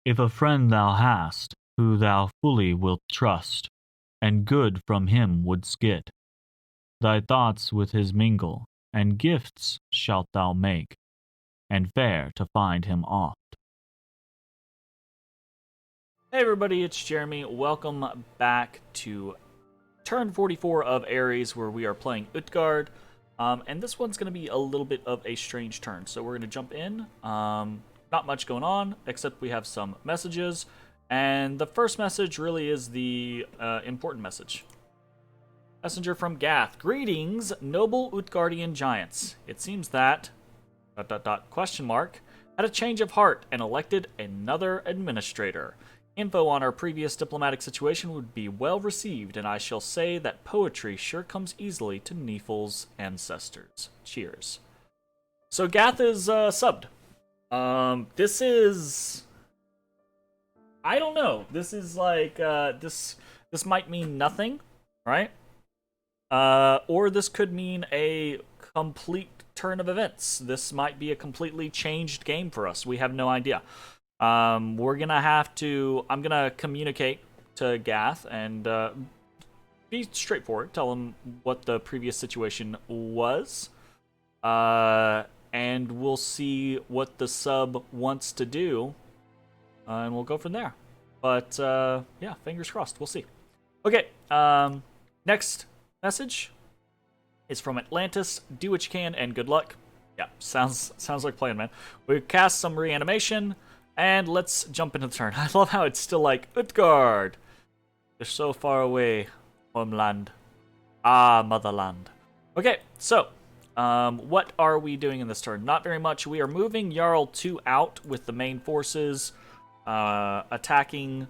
If a friend thou hast, who thou fully wilt trust, and good from him wouldst get, thy thoughts with his mingle, and gifts shalt thou make, and fare to find him oft. Hey everybody, it's Jeremy. Welcome back to turn 44 of Aries, where we are playing Utgard. And this one's going to be a little bit of a strange turn. So we're going to jump in. Not much going on, except we have some messages. And the first message really is the important message. Messenger from Gath. Greetings, noble Utgardian giants. It seems that... ... question mark, had a change of heart and elected another administrator. Info on our previous diplomatic situation would be well received, and I shall say that poetry sure comes easily to Nefel's ancestors. Cheers. So Gath is subbed. This is... I don't know. This is like, this might mean nothing, right? Or this could mean a complete turn of events. This might be a completely changed game for us. We have no idea. We're gonna have to... I'm gonna communicate to Gath and be straightforward. Tell him what the previous situation was. And we'll see what the sub wants to do. And we'll go from there. But, yeah, fingers crossed. We'll see. Okay, next message is from Atlantis. Do what you can and good luck. Yeah, sounds like playing, man. We cast some reanimation, and let's jump into the turn. I love how it's still like, Utgard! They're so far away, homeland. Ah, motherland. Okay, so, what are we doing in this turn? Not very much. We are moving Jarl 2 out with the main forces, attacking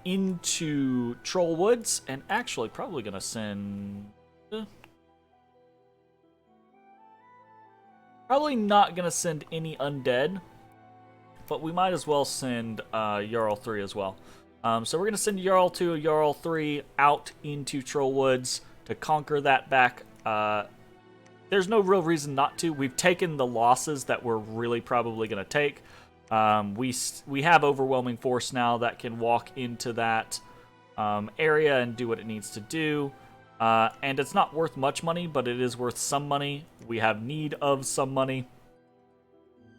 into Troll Woods, and actually probably gonna send... Probably not gonna send any undead, but we might as well send Jarl 3 as well. So we're gonna send Jarl 2, Jarl 3 out into Troll Woods to conquer that back. There's no real reason not to. We've taken the losses that we're really probably gonna take. We have overwhelming force now that can walk into that area and do what it needs to do. And it's not worth much money, but it is worth some money. We have need of some money.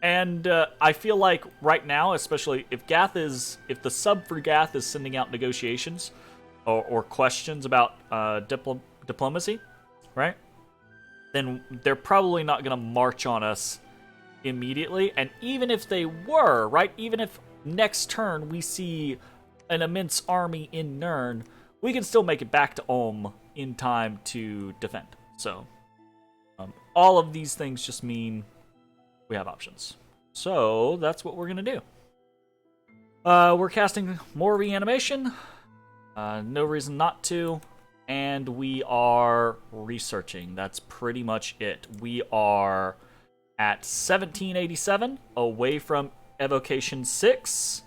And I feel like right now, especially if the sub for Gath is sending out negotiations or questions about diplomacy, right? Then they're probably not going to march on us immediately. And even if they were, right? Even if next turn we see an immense army in Nirn, we can still make it back to Ulm in time to defend. So, all of these things just mean we have options. So, that's what we're going to do. We're casting more reanimation. No reason not to. And we are researching. That's pretty much it. We are at 1787, away from Evocation 6.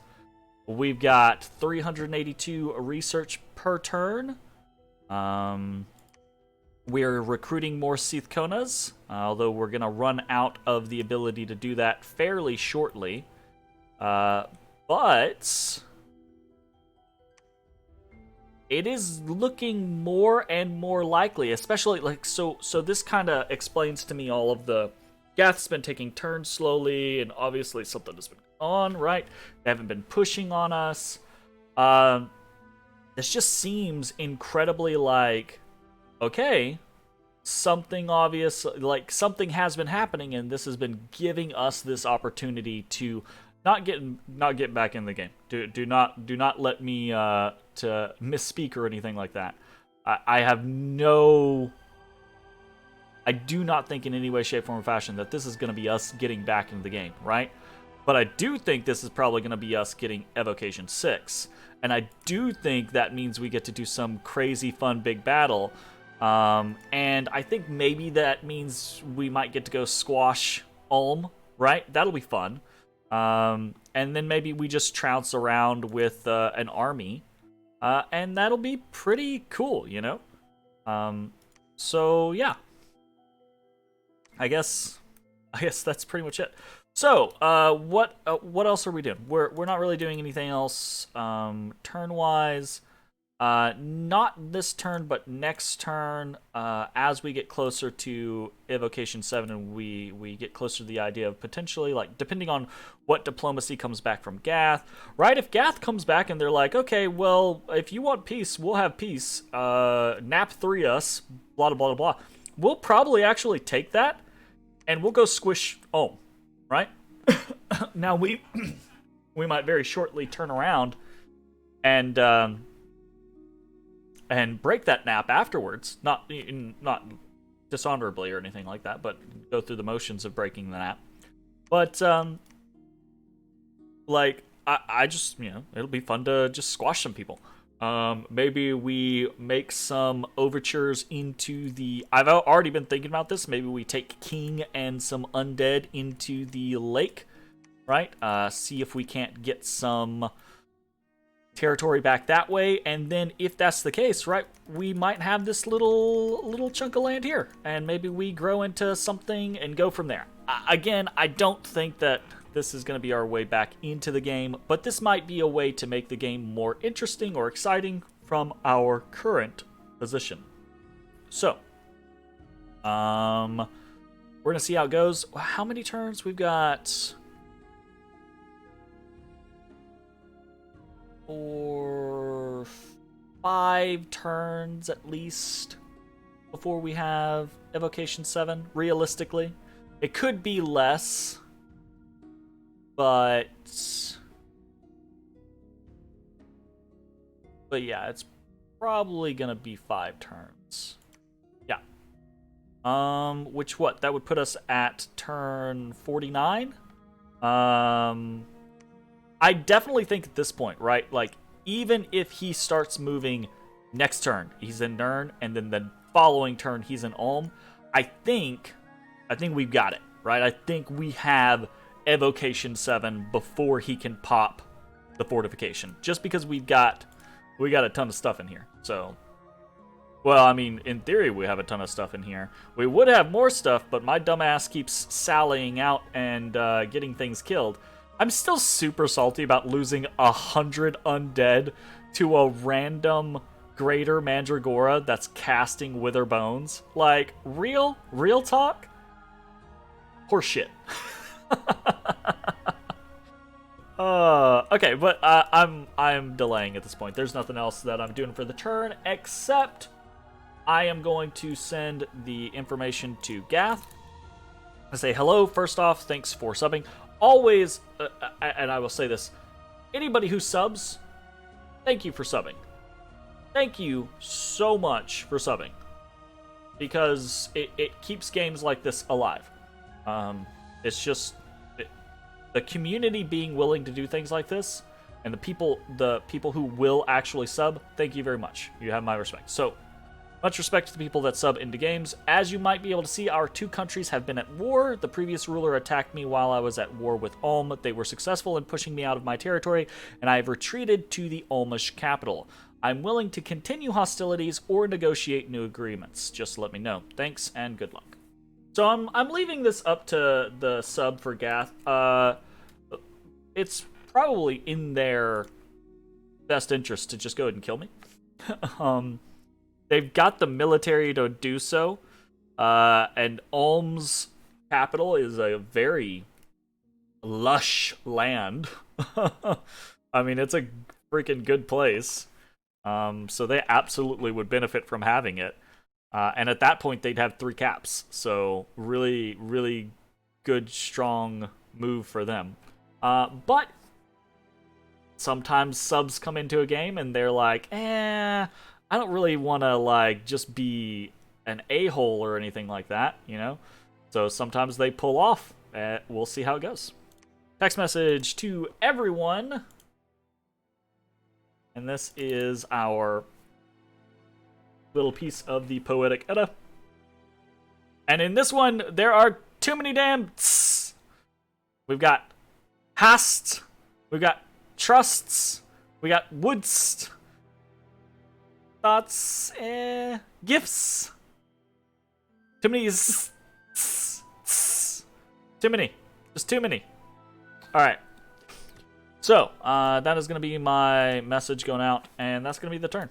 We've got 382 research per turn. We're recruiting more Seathkonas, although we're going to run out of the ability to do that fairly shortly. But it is looking more and more likely, especially like so this kind of explains to me all of the Gath's been taking turns slowly, and obviously something has been on, right? They haven't been pushing on us. This just seems incredibly like, okay, something obvious, like something has been happening, and this has been giving us this opportunity to not get back in the game. Do not let me to misspeak or anything like that. I do not think in any way, shape, form, or fashion that this is going to be us getting back into the game, right? But I do think this is probably going to be us getting Evocation 6. And I do think that means we get to do some crazy fun big battle. And I think maybe that means we might get to go squash Ulm, right? That'll be fun. And then maybe we just trounce around with an army. And that'll be pretty cool, you know? So, yeah. I guess that's pretty much it. So, what else are we doing? We're not really doing anything else turn-wise. Not this turn, but next turn, as we get closer to Evocation 7 and we get closer to the idea of potentially, like, depending on what diplomacy comes back from Gath, right? If Gath comes back and they're like, okay, well, if you want peace, we'll have peace, nap 3 us, blah, blah, blah, blah. We'll probably actually take that, and we'll go squish Ulm, right? Now, we might very shortly turn around and break that nap afterwards. Not dishonorably or anything like that, but go through the motions of breaking the nap. But like I just, it'll be fun to just squash some people. Maybe we make some overtures into the... I've already been thinking about this. Maybe we take King and some undead into the lake, right? See if we can't get some territory back that way, and then if that's the case, right, we might have this little chunk of land here, and maybe we grow into something and go from there. Again, I don't think that this is going to be our way back into the game, but this might be a way to make the game more interesting or exciting from our current position. So, we're going to see how it goes. How many turns? We've got 4, 5 turns at least before we have Evocation 7, realistically. It could be less, but yeah, it's probably gonna be 5 turns. Yeah. That would put us at turn 49. I definitely think at this point, right, like, even if he starts moving next turn, he's in Nirn, and then the following turn, he's in Ulm, I think we've got it, right? I think we have Evocation 7 before he can pop the fortification, just because we got a ton of stuff in here. So, well, I mean, in theory, we have a ton of stuff in here. We would have more stuff, but my dumbass keeps sallying out and getting things killed. I'm still super salty about losing 100 undead to a random greater Mandragora that's casting Wither Bones. Like, real talk? Horseshit. Okay, but I'm delaying at this point. There's nothing else that I'm doing for the turn, except I am going to send the information to Gath. I say, hello, first off, thanks for subbing. Always, and I will say this, anybody who subs, thank you for subbing. Thank you so much for subbing. Because it keeps games like this alive. It's just the community being willing to do things like this, and the people who will actually sub, thank you very much. You have my respect. So, much respect to the people that sub into games. As you might be able to see, our 2 countries have been at war. The previous ruler attacked me while I was at war with Ulm. They were successful in pushing me out of my territory, and I have retreated to the Ulmish capital. I'm willing to continue hostilities or negotiate new agreements. Just let me know. Thanks, and good luck. So I'm leaving this up to the sub for Gath. It's probably in their best interest to just go ahead and kill me. They've got the military to do so, and Ulm's capital is a very lush land. I mean, it's a freaking good place. So they absolutely would benefit from having it. And at that point, they'd have 3 caps. So really, really good, strong move for them. But sometimes subs come into a game and they're like, I don't really want to, like, just be an a-hole or anything like that, you know? So sometimes they pull off. We'll see how it goes. Text message to everyone. And this is our little piece of the Poetic Edda. And in this one, there are too many damn tss. We've got hast, we've got trusts, we got wouldst, thoughts, gifts. Too many too many. It's too many. All right. So, that is going to be my message going out, and that's going to be the turn.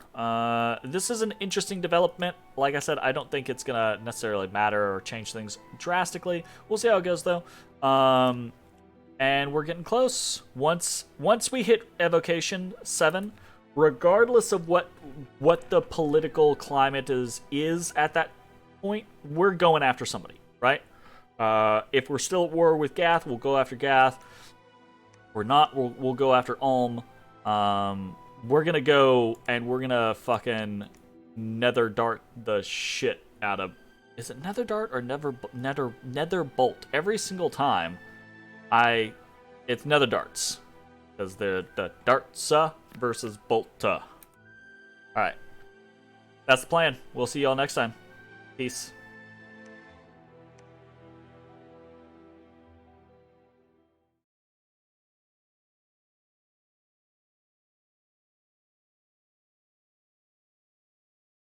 This is an interesting development. Like I said, I don't think it's going to necessarily matter or change things drastically. We'll see how it goes, though. And we're getting close. Once we hit Evocation 7, regardless of what the political climate is at that point, we're going after somebody, right? If we're still at war with Gath, we'll go after Gath. We're not, we'll go after Ulm. We're gonna go and we're gonna fucking nether dart the shit out of... Is it nether dart or nether bolt? Every single time, it's nether darts. Because they're the dartsa versus bolta. Alright. That's the plan. We'll see y'all next time. Peace.